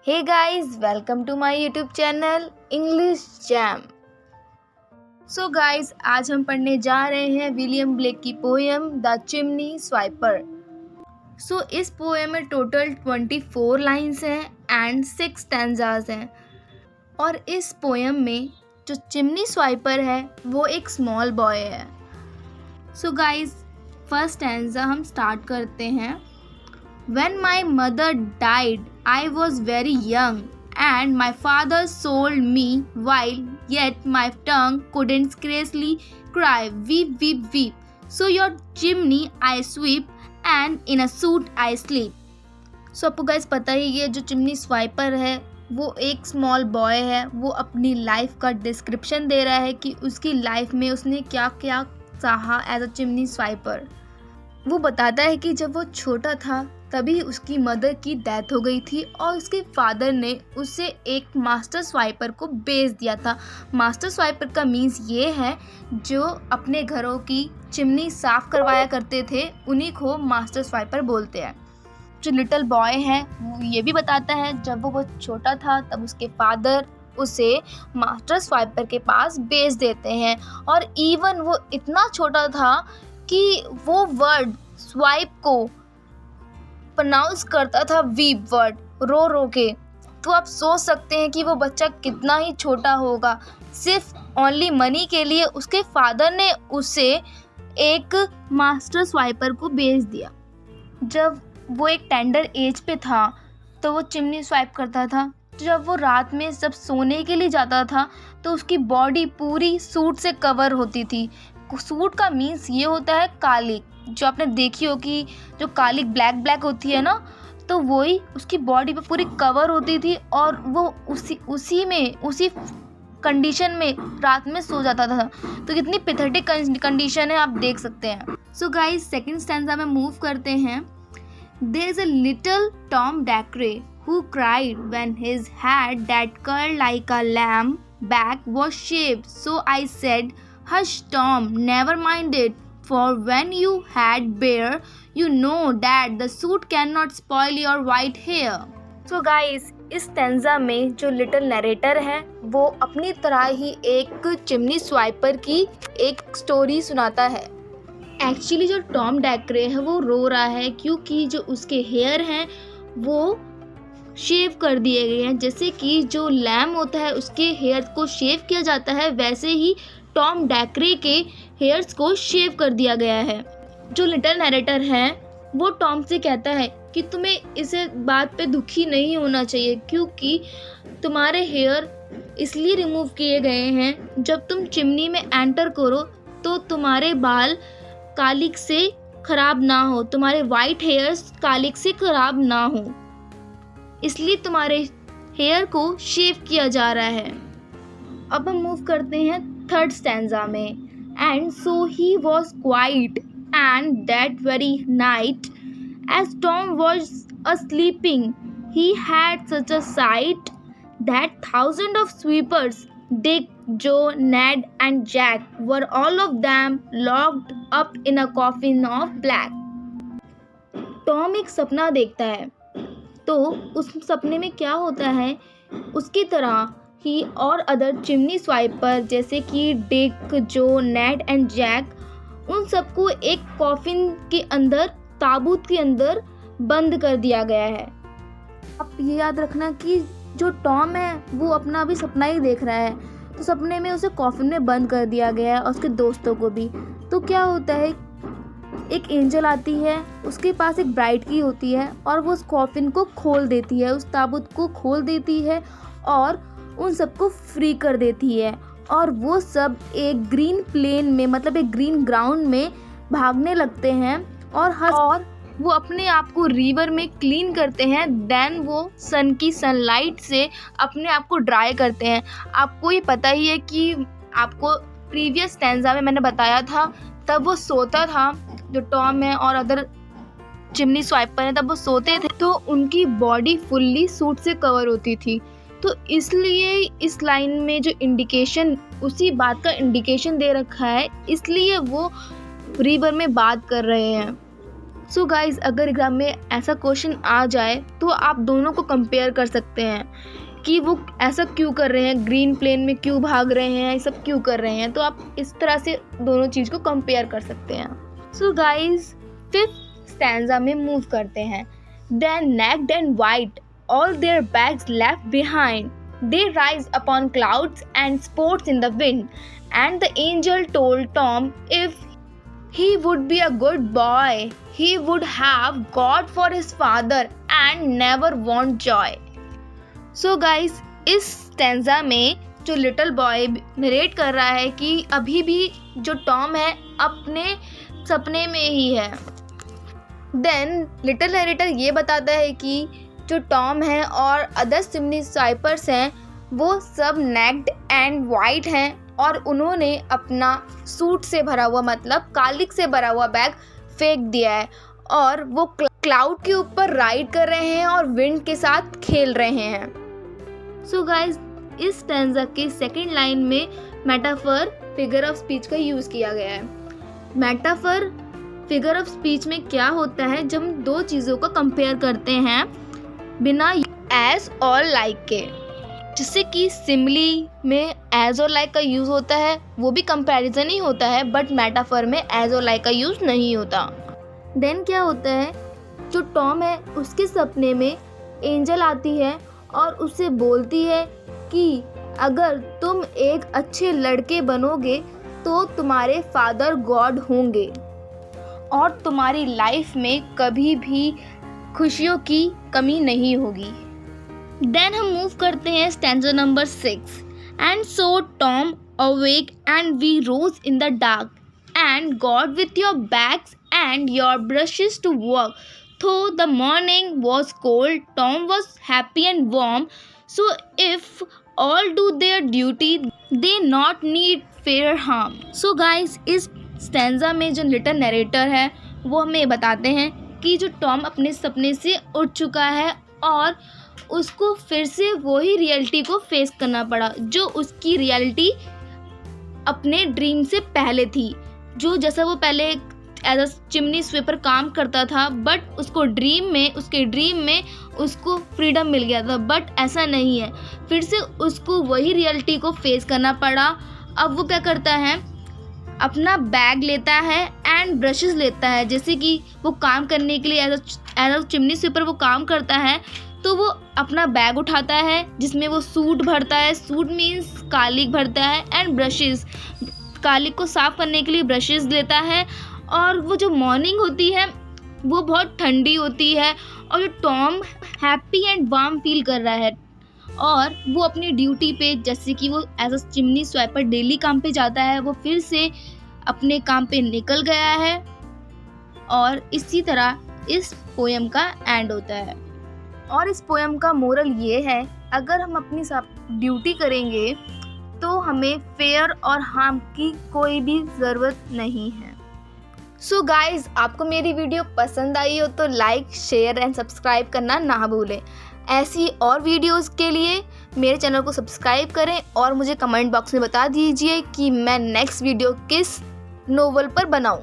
Hey guys, welcome to my YouTube channel English Jam. So guys, आज हम पढ़ने जा रहे हैं विलियम ब्लेक की poem the chimney sweeper. So इस पोएम में टोटल 24 लाइन्स हैं एंड 6 स्टैंजास हैं। और इस पोएम में जो चिमनी स्वाइपर है वो एक स्मॉल बॉय है। सो गाइस, फर्स्ट स्टैंजा हम स्टार्ट करते हैं। When my mother died, I was very young, and my father sold me while yet my tongue couldn't scarcely cry, weep, weep, weep. So your chimney I sweep, and in a suit I sleep. So आपको guys पता ही ये जो chimney स्वाइपर है वो एक small boy है। वो अपनी लाइफ का डिस्क्रिप्शन दे रहा है कि उसकी लाइफ में उसने क्या क्या सहा एज अ चिमनी स्वाइपर। वो बताता है कि जब वो छोटा था तभी उसकी मदर की डेथ हो गई थी और उसके फादर ने उसे एक मास्टर स्वाइपर को बेच दिया था। मास्टर स्वाइपर का मीन्स ये है जो अपने घरों की चिमनी साफ करवाया करते थे, उन्हीं को मास्टर स्वाइपर बोलते हैं। जो लिटिल बॉय है वो ये भी बताता है जब वो बहुत छोटा था तब उसके फादर उसे मास्टर स्वाइपर के पास बेच देते हैं। और इवन वो इतना छोटा था कि वो वर्ड स्वाइप को प्रोनाउंस करता था वीप वर्ड, रो रो के। तो आप सोच सकते हैं कि वो बच्चा कितना ही छोटा होगा। सिर्फ ओनली मनी के लिए उसके फादर ने उसे एक मास्टर स्वाइपर को बेच दिया। जब वो एक टेंडर एज पे था तो वो चिमनी स्वाइप करता था। जब वो रात में जब सोने के लिए जाता था तो उसकी बॉडी पूरी सूट से कवर होती थी। सूट का मीन्स ये होता है कालिक, जो आपने देखी हो कि जो कालिक ब्लैक ब्लैक होती है ना, तो वही उसकी बॉडी पे पूरी कवर होती थी और वो उसी कंडीशन में रात में सो जाता था। तो कितनी पैथेटिक कंडीशन है, आप देख सकते हैं। सो गाइस, सेकंड स्टैंजा में मूव करते हैं। There is a little Tom Dacre who cried when his head that curled like a lamb back was shaved. So I said, hush Tom, never mind it, for when you had bear, you know that the suit cannot spoil your white hair. So guys, इस stanza में जो little narrator है वो अपनी तरह ही एक chimney स्वाइपर की एक स्टोरी सुनाता है। एक्चुअली जो टॉम डैक्रे है वो रो रहा है क्योंकि जो उसके हेयर हैं वो शेव कर दिए गए हैं। जैसे कि जो लैम होता है उसके हेयर को शेव किया जाता है, वैसे ही टॉम डैक्रे के हेयर्स को शेव कर दिया गया है। जो लिटिल नरेटर है वो टॉम से कहता है कि तुम्हें इस बात पे दुखी नहीं होना चाहिए क्योंकि तुम्हारे हेयर इसलिए रिमूव किए गए हैं जब तुम चिमनी में एंटर करो तो तुम्हारे बाल कालिक से ख़राब ना हो, तुम्हारे वाइट हेयर्स कालिक से ख़राब ना हो, इसलिए तुम्हारे हेयर को शेव किया जा रहा है। अब हम मूव करते हैं थर्ड स्टैंजा में। And so he was quiet and that very night as Tom was asleeping he had such a sight that thousand of sweepers Dick, Joe, Ned and Jack were all of them locked up in a coffin of black. Tom एक सपना देखता है तो उस सपने में क्या होता है, उसकी तरह ही और अदर चिमनी स्वाइपर जैसे कि Dick, Joe, Ned and Jack, उन सबको एक कॉफिन के अंदर, ताबूत के अंदर बंद कर दिया गया है। आप ये याद रखना कि जो टॉम है वो अपना भी सपना ही देख रहा है, तो सपने में उसे कॉफिन में बंद कर दिया गया है और उसके दोस्तों को भी। तो क्या होता है, एक एंजल आती है, उसके पास एक ब्राइट की होती है और वो उस कॉफिन को खोल देती है, उस ताबूत को खोल देती है और उन सबको फ्री कर देती है। और वो सब एक ग्रीन प्लेन में, मतलब एक ग्रीन ग्राउंड में भागने लगते हैं और वो अपने आप को रिवर में क्लीन करते हैं। देन वो सन की सनलाइट से अपने आप को ड्राई करते हैं। आपको ये पता ही है कि आपको प्रीवियस स्टैंजा में मैंने बताया था, तब वो सोता था, जो टॉम है और अदर चिमनी स्वाइपर है, तब वो सोते थे तो उनकी बॉडी फुल्ली सूट से कवर होती थी। तो इसलिए इस लाइन में जो इंडिकेशन, उसी बात का इंडिकेशन दे रखा है, इसलिए वो रिवर में बात कर रहे हैं। सो गाइज, अगर एग्जाम में ऐसा क्वेश्चन आ जाए तो आप दोनों को कंपेयर कर सकते हैं कि वो ऐसा क्यों कर रहे हैं, ग्रीन प्लेन में क्यों भाग रहे हैं, ये सब क्यों कर रहे हैं। तो आप इस तरह से दोनों चीज़ को कंपेयर कर सकते हैं। सो गाइज, 5th स्टैंजा में मूव करते हैं। Then naked and white, all their bags left behind, they rise upon clouds and sports in the wind. And the angel told Tom if he would be a good boy, he would have God for his father and never want joy. So guys, इस stanza में जो little boy narrate कर रहा है कि अभी भी जो टॉम है अपने सपने में ही है। देन लिटिल नरेटर ये बताता है कि जो टॉम है और अदर चिमनी स्वाइपर्स हैं वो सब नेक्ड एंड वाइट हैं और उन्होंने अपना सूट से भरा हुआ, मतलब कालिक से भरा हुआ बैग फेंक दिया है और वो क्लाउड के ऊपर राइड कर रहे हैं और विंड के साथ खेल रहे हैं। सो गाइज, इस स्टैंजा के सेकेंड लाइन में मेटाफर फिगर ऑफ स्पीच का यूज़ किया गया है। मेटाफर फिगर ऑफ स्पीच में क्या होता है, जब हम दो चीज़ों को कंपेयर करते हैं बिना एज और लाइक के। जैसे कि सिमिली में एज और लाइक का यूज़ होता है, वो भी कंपैरिजन ही होता है, बट मेटाफर में एज और लाइक का यूज़ नहीं होता। देन क्या होता है, जो टॉम है उसके सपने में एंजल आती है और उससे बोलती है कि अगर तुम एक अच्छे लड़के बनोगे तो तुम्हारे फादर गॉड होंगे और तुम्हारी लाइफ में कभी भी खुशियों की कमी नहीं होगी। देन हम मूव करते हैं stanza number 6। And so Tom awake and we rose in the dark and got with your bags and your brushes to work. Though the morning was cold, Tom was happy and warm. So if all do their duty, they not need fear harm. So guys, इस stanza में जो little narrator है वो हमें बताते हैं कि जो टॉम अपने सपने से उठ चुका है और उसको फिर से वही रियलिटी को फेस करना पड़ा जो उसकी रियलिटी अपने ड्रीम से पहले थी। जो जैसा वो पहले एज अ चिमनी स्वीपर काम करता था, बट उसके ड्रीम में उसको फ्रीडम मिल गया था, बट ऐसा नहीं है, फिर से उसको वही रियलिटी को फेस करना पड़ा। अब वो क्या करता है, अपना बैग लेता है एंड ब्रशेस लेता है। जैसे कि वो काम करने के लिए एज अ चिमनी स्वीपर वो काम करता है, तो वो अपना बैग उठाता है जिसमें वो सूट भरता है, सूट मीन्स कालिक भरता है, एंड ब्रशेस, कालिक को साफ करने के लिए ब्रशेस लेता है। और वो जो मॉर्निंग होती है वो बहुत ठंडी होती है और जो Tom happy and warm feel कर रहा है और वो अपनी ड्यूटी पे, जैसे कि वो एज अ चिमनी स्वाइपर डेली काम पे जाता है, वो फिर से अपने काम पे निकल गया है। और इसी तरह इस पोएम का एंड होता है। और इस पोएम का मोरल ये है, अगर हम अपनी ड्यूटी करेंगे तो हमें फेयर और हार्म की कोई भी ज़रूरत नहीं है। सो गाइज, आपको मेरी वीडियो पसंद आई हो तो लाइक, शेयर एंड सब्सक्राइब करना ना भूलें। ऐसी और वीडियोस के लिए मेरे चैनल को सब्सक्राइब करें और मुझे कमेंट बॉक्स में बता दीजिए कि मैं नेक्स्ट वीडियो किस नोवेल पर बनाऊं।